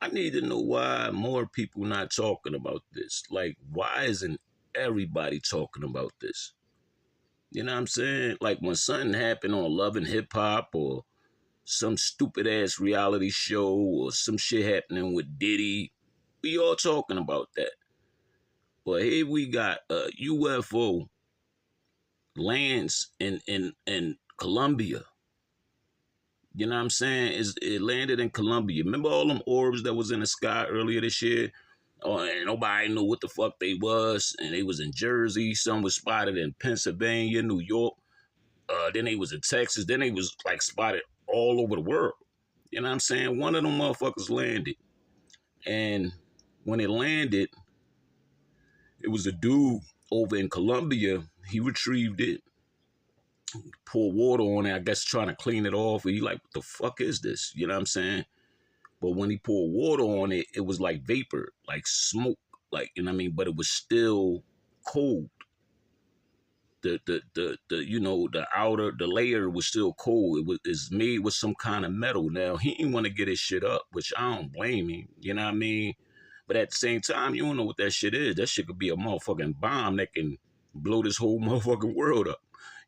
I need to know why more people not talking about this. Like, why isn't everybody talking about this? You know what I'm saying? Like when something happened on Love and Hip Hop or some stupid ass reality show or some shit happening with Diddy, we all talking about that. But here we got a UFO lands in Colombia. You know what I'm saying? It landed in Colombia. Remember all them orbs that was in the sky earlier this year? Oh, and nobody knew what the fuck they was. And they was in Jersey. Some was spotted in Pennsylvania, New York. Then they was in Texas. Then they was like spotted all over the world. You know what I'm saying? One of them motherfuckers landed. And when it landed, it was a dude over in Colombia. He retrieved it, poured water on it, I guess trying to clean it off. And he like, what the fuck is this? You know what I'm saying? But when he poured water on it, it was like vapor, like smoke, like, you know what I mean? But it was still cold. The layer was still cold. It's made with some kind of metal. Now, he didn't want to get his shit up, which I don't blame him. You know what I mean? But at the same time, you don't know what that shit is. That shit could be a motherfucking bomb that can blow this whole motherfucking world up.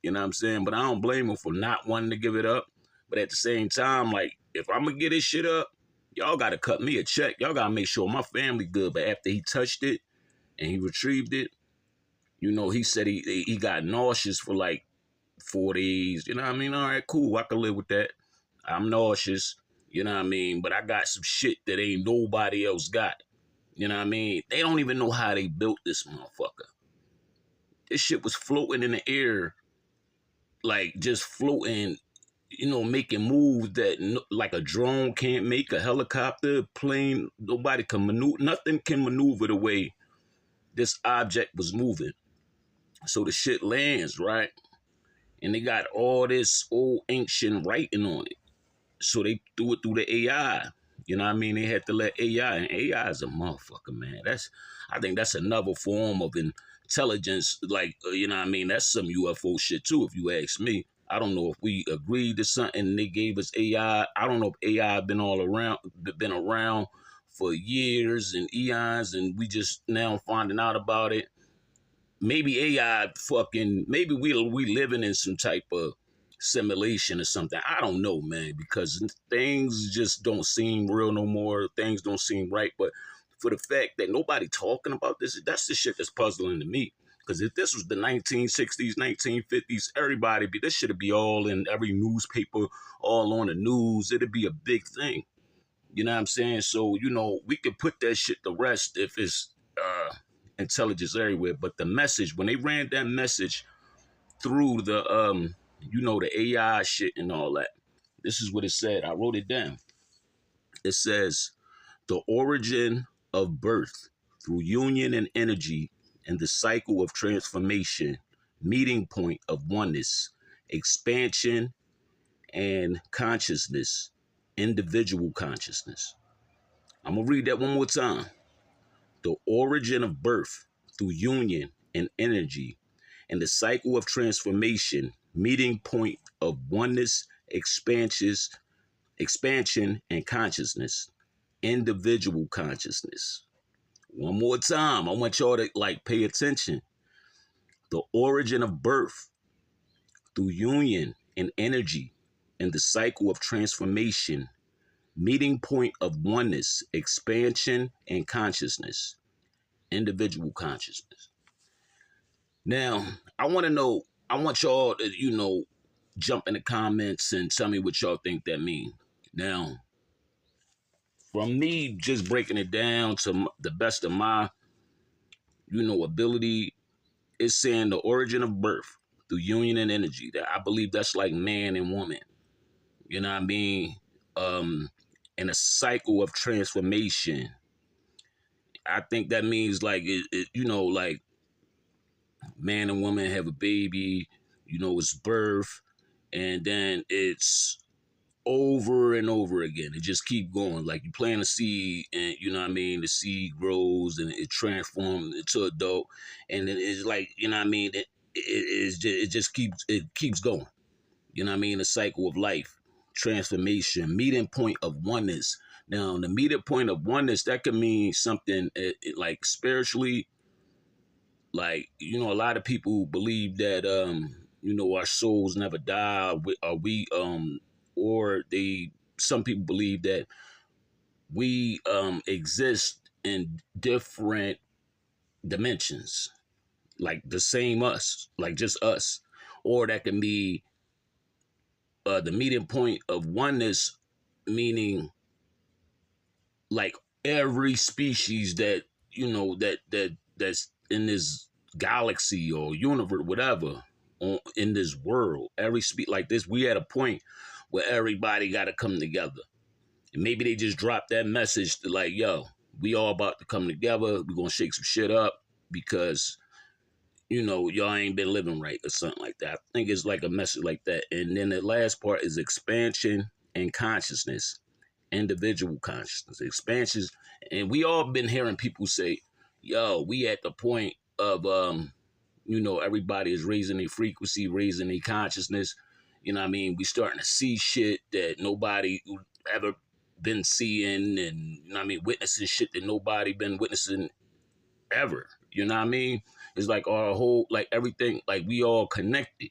You know what I'm saying? But I don't blame him for not wanting to give it up. But at the same time, like, if I'm going to get this shit up, y'all got to cut me a check. Y'all got to make sure my family good. But after he touched it and he retrieved it, you know, he said he got nauseous for like 4 days. You know what I mean? All right, cool. I can live with that. I'm nauseous. You know what I mean? But I got some shit that ain't nobody else got. You know what I mean? They don't even know how they built this motherfucker. This shit was floating in the air, like just floating, you know, making moves that like a drone can't make, a helicopter, plane, nobody can maneuver, nothing can maneuver the way this object was moving. So the shit lands, right? And they got all this old ancient writing on it. So they threw it through the AI. You know what I mean? They had to let AI, and AI is a motherfucker, man. I think that's another form of intelligence. Like, you know what I mean? That's some UFO shit too, if you ask me. I don't know if we agreed to something and they gave us AI. I don't know if AI been around for years and eons, and we just now finding out about it. Maybe AI maybe we living in some type of simulation or something. I don't know, man, because things just don't seem real no more. Things don't seem right. But for the fact that nobody talking about this, that's the shit that's puzzling to me. Because if this was the 1960s, 1950s, this should be all in every newspaper, all on the news. It'd be a big thing. You know what I'm saying? So, you know, we could put that shit to rest if it's intelligence everywhere. But the message, when they ran that message through the the AI shit and all that, this is what it said. I wrote it down. It says, the origin of birth through union and energy and the cycle of transformation, meeting point of oneness, expansion and consciousness, individual consciousness. I'm going to read that one more time. The origin of birth through union and energy and the cycle of transformation, meeting point of oneness, expansion and consciousness, individual consciousness. One more time, I want y'all to like pay attention. The origin of birth through union and energy and the cycle of transformation, meeting point of oneness, expansion and consciousness, individual consciousness. Now, I want y'all to, jump in the comments and tell me what y'all think that means. Now, from me just breaking it down to the best of my, ability, it's saying the origin of birth through union and energy. That I believe that's like man and woman. You know what I mean? And a cycle of transformation. I think that means like, like man and woman have a baby, it's birth, and then it's over and over again. It just keep going. Like you plant a seed and the seed grows and it transforms into adult. And it's like, it just keeps going. You know what I mean? The cycle of life, transformation, meeting point of oneness. Now, the meeting point of oneness, that could mean something like spiritually, like, a lot of people believe that, our souls never die, or some people believe that we exist in different dimensions, like the same us, like just us. Or that can be the meeting point of oneness, meaning like every species that that's in this galaxy or universe, whatever, in this world, like this, we at a point where everybody got to come together. And maybe they just dropped that message to like, yo, we all about to come together. We're gonna shake some shit up because y'all ain't been living right or something like that. I think it's like a message like that. And then the last part is expansion and consciousness, individual consciousness, expansions. And we all been hearing people say, yo, we at the point of, everybody is raising their frequency, raising their consciousness. You know what I mean? We starting to see shit that nobody ever been seeing, and, witnessing shit that nobody been witnessing ever. You know what I mean? It's like our whole, like everything, like we all connected.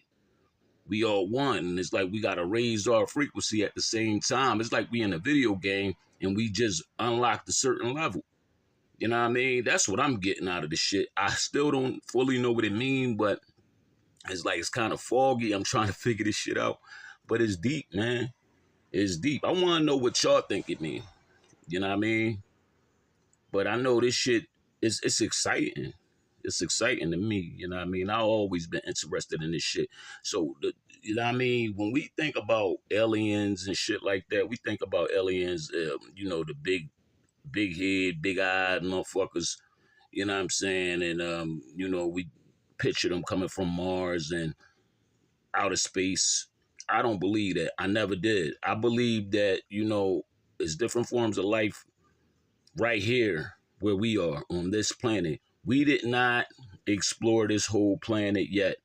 We all one. And it's like we got to raise our frequency at the same time. It's like we in a video game and we just unlocked a certain level. You know what I mean? That's what I'm getting out of this shit. I still don't fully know what it means, but it's like it's kind of foggy. I'm trying to figure this shit out. But it's deep, man. It's deep. I want to know what y'all think it means. You know what I mean? But I know this shit it's exciting. It's exciting to me. You know what I mean? I've always been interested in this shit. So, you know what I mean? When we think about aliens and shit like that, we think about aliens, the big head, big eyed motherfuckers. You know what I'm saying? And, we picture them coming from Mars and outer space. I don't believe that. I never did. I believe that, it's different forms of life right here where we are on this planet. We did not explore this whole planet yet.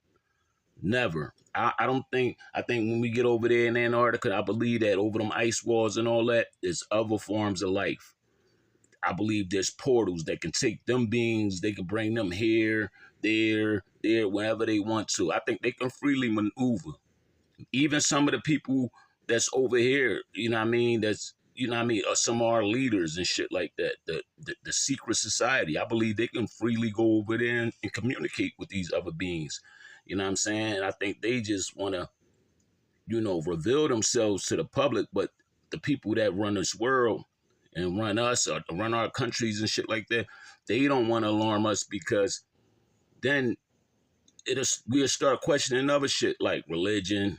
Never. I think when we get over there in Antarctica, I believe that over them ice walls and all that, there's other forms of life. I believe there's portals that can take them beings, they can bring them here, there, wherever they want to. I think they can freely maneuver. Even some of the people that's over here, that's, some of our leaders and shit like that, the secret society, I believe they can freely go over there and communicate with these other beings. You know what I'm saying? I think they just want to, reveal themselves to the public, but the people that run this world and run us or run our countries and shit like that, they don't want to alarm us, because then we'll start questioning other shit like religion.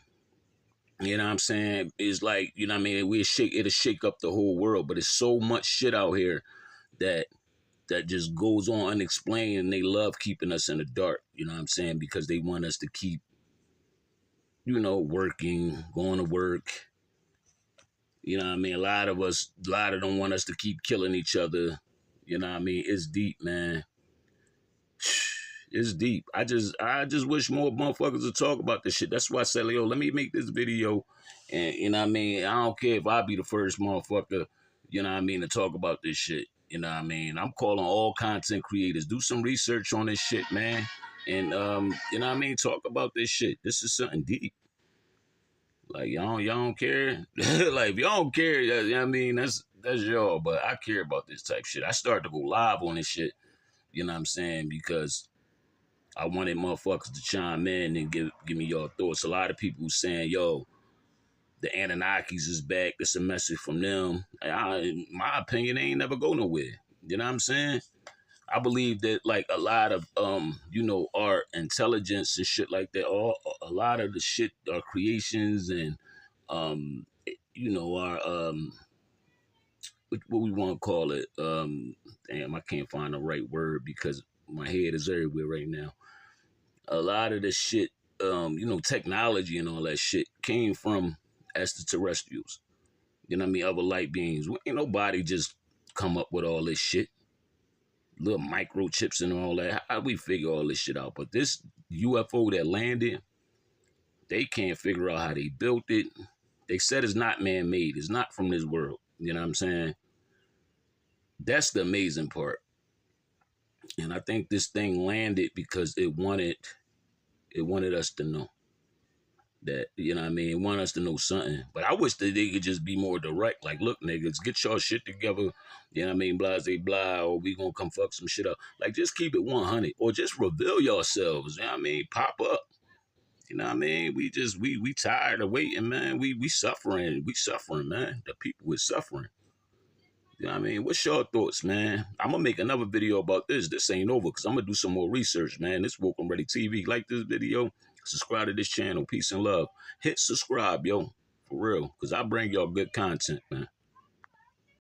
You know what I'm saying? It's like, it'll shake up the whole world. But it's so much shit out here that just goes on unexplained, and they love keeping us in the dark. You know what I'm saying? Because they want us to keep, working, going to work. You know what I mean? A lot of them want us to keep killing each other. You know what I mean? It's deep, man. It's deep. I just wish more motherfuckers would talk about this shit. That's why I said, yo, let me make this video. And, you know what I mean? I don't care if I be the first motherfucker, to talk about this shit. You know what I mean? I'm calling all content creators. Do some research on this shit, man. And, talk about this shit. This is something deep. Like, y'all don't care? Like, if y'all don't care, that's y'all. But I care about this type shit. I started to go live on this shit. You know what I'm saying? Because I wanted motherfuckers to chime in and give me your thoughts. A lot of people saying, yo, the Anunnakis is back. That's a message from them. In my opinion, they ain't never go nowhere. You know what I'm saying? I believe that, like, a lot of, our intelligence and shit like that, a lot of the shit, our creations and, our, what we want to call it. Damn, I can't find the right word because my head is everywhere right now. A lot of the shit, technology and all that shit came from extraterrestrials. You know what I mean? Other light beings. Ain't nobody just come up with all this shit. Little microchips and all that. How we figure all this shit out? But this UFO that landed, they can't figure out how they built it. They said it's not man-made. It's not from this world. You know what I'm saying? That's the amazing part. And I think this thing landed because it wanted us to know that, you know what I mean? It wanted us to know something. But I wish that they could just be more direct. Like, look, niggas, get your shit together. You know what I mean? Blah, say, blah, or we gonna come fuck some shit up. Like, just keep it 100. Or just reveal yourselves. You know what I mean? Pop up. You know what I mean? We tired of waiting, man. We suffering. We suffering, man. The people is suffering. You know what I mean? What's your thoughts, man? I'm gonna make another video about this. This ain't over because I'm gonna do some more research, man. This Woke and Ready TV. Like this video, subscribe to this channel. Peace and love. Hit subscribe, yo. For real. Because I bring y'all good content, man.